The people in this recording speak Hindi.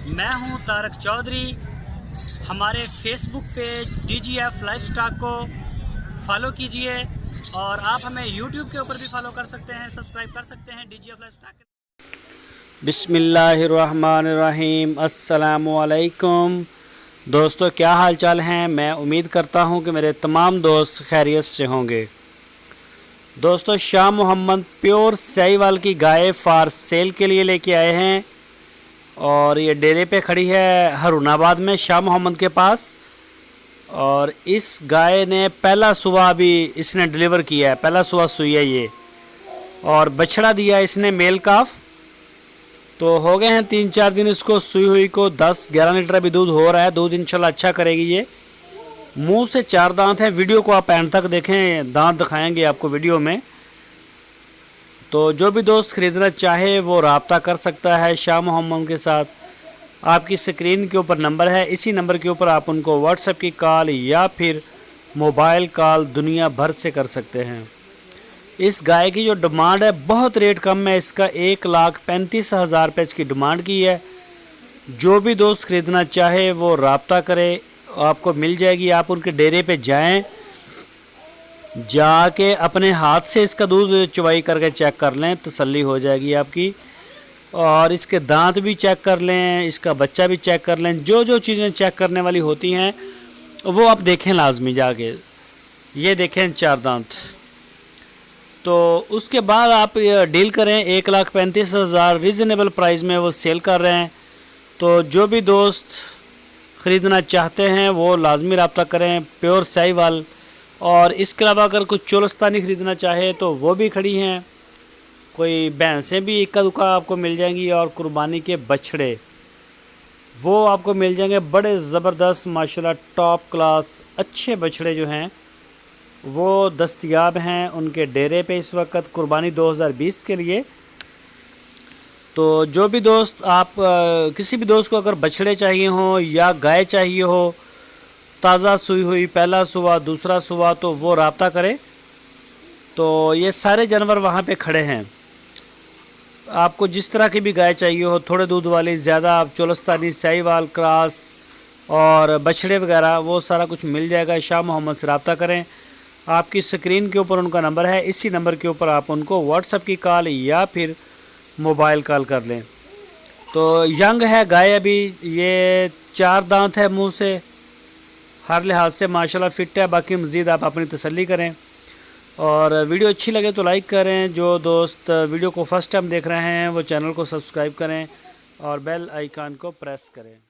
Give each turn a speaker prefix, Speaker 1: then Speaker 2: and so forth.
Speaker 1: मैं हूं तारक चौधरी। हमारे फेसबुक पेज DGF लाइफस्टॉक को फॉलो कीजिए और आप हमें यूट्यूब के ऊपर भी फॉलो कर सकते हैं, सब्सक्राइब कर सकते हैं DGF लाइफस्टॉक। बिस्मिल्लाहिर्रहमानिर्रहीम। अस्सलामुअलैकुम दोस्तों, क्या हाल चाल हैं। मैं उम्मीद करता हूं कि मेरे तमाम दोस्त खैरियत से होंगे। दोस्तों, शाह मोहम्मद प्योर साहिवाल की गाय फार सेल के लिए लेके आए हैं और ये डेरे पे खड़ी है हरुणाबाद में शाह मोहम्मद के पास। और इस गाय ने पहला सुबह भी इसने डिलीवर किया है, पहला सुबह सुई है ये, और बछड़ा दिया इसने मेल काफ। तो हो गए हैं 3-4 दिन इसको सुई हुई को। 10-11 लीटर अभी दूध हो रहा है। दूध इंशाल्लाह अच्छा करेगी ये। मुंह से 4 दांत हैं। वीडियो को आप एंड तक देखें, दांत दिखाएंगे आपको वीडियो में। तो जो भी दोस्त ख़रीदना चाहे वो रब्ता कर सकता है शाह मोहम्मद के साथ। आपकी स्क्रीन के ऊपर नंबर है, इसी नंबर के ऊपर आप उनको व्हाट्सएप की कॉल या फिर मोबाइल कॉल दुनिया भर से कर सकते हैं। इस गाय की जो डिमांड है बहुत रेट कम है इसका। 1,35,000 रुपये इसकी डिमांड की है। जो भी दोस्त ख़रीदना चाहे वो रब्ता करे, आपको मिल जाएगी। आप उनके डेरे पे जाएं, जाके अपने हाथ से इसका दूध चुवाई करके चेक कर लें, तसल्ली हो जाएगी आपकी। और इसके दांत भी चेक कर लें, इसका बच्चा भी चेक कर लें। जो जो चीज़ें चेक करने वाली होती हैं वो आप देखें लाजमी जाके। ये देखें 4 दांत। तो उसके बाद आप डील करें। 1,35,000 रीज़नेबल प्राइस में वो सेल कर रहे हैं। तो जो भी दोस्त ख़रीदना चाहते हैं वो लाजमी रब्ता करें प्योर साहिवाल। और इसके अलावा अगर कुछ चोलस्तानी ख़रीदना चाहे तो वो भी खड़ी हैं। कोई भैंसें भी इक्का दुक्का आपको मिल जाएंगी और कुर्बानी के बछड़े वो आपको मिल जाएंगे। बड़े ज़बरदस्त माशाल्लाह टॉप क्लास अच्छे बछड़े जो हैं वो दस्तयाब हैं उनके डेरे पे इस वक्त कुर्बानी 2020 के लिए। तो जो भी दोस्त आप किसी भी दोस्त को अगर बछड़े चाहिए हों या गाय चाहिए हो ताज़ा सुई हुई, पहला सुबह दूसरा सुबह, तो वो रब्ता करें। तो ये सारे जानवर वहाँ पे खड़े हैं। आपको जिस तरह की भी गाय चाहिए हो, थोड़े दूध वाली, ज़्यादा, आप चोलस्तानी, साहिवाल, क्रॉस और बछड़े वगैरह, वो सारा कुछ मिल जाएगा। शाह मोहम्मद से रब्ता करें। आपकी स्क्रीन के ऊपर उनका नंबर है, इसी नंबर के ऊपर आप उनको व्हाट्सएप की कॉल या फिर मोबाइल कॉल कर लें। तो यंग है गाय अभी, ये 4 दांत है मुंह से, हर लिहाज से माशाल्लाह फ़िट है। बाकी मज़ीद आप अपनी तसल्ली करें। और वीडियो अच्छी लगे तो लाइक करें। जो दोस्त वीडियो को फर्स्ट टाइम देख रहे हैं वो चैनल को सब्सक्राइब करें और बेल आइकन को प्रेस करें।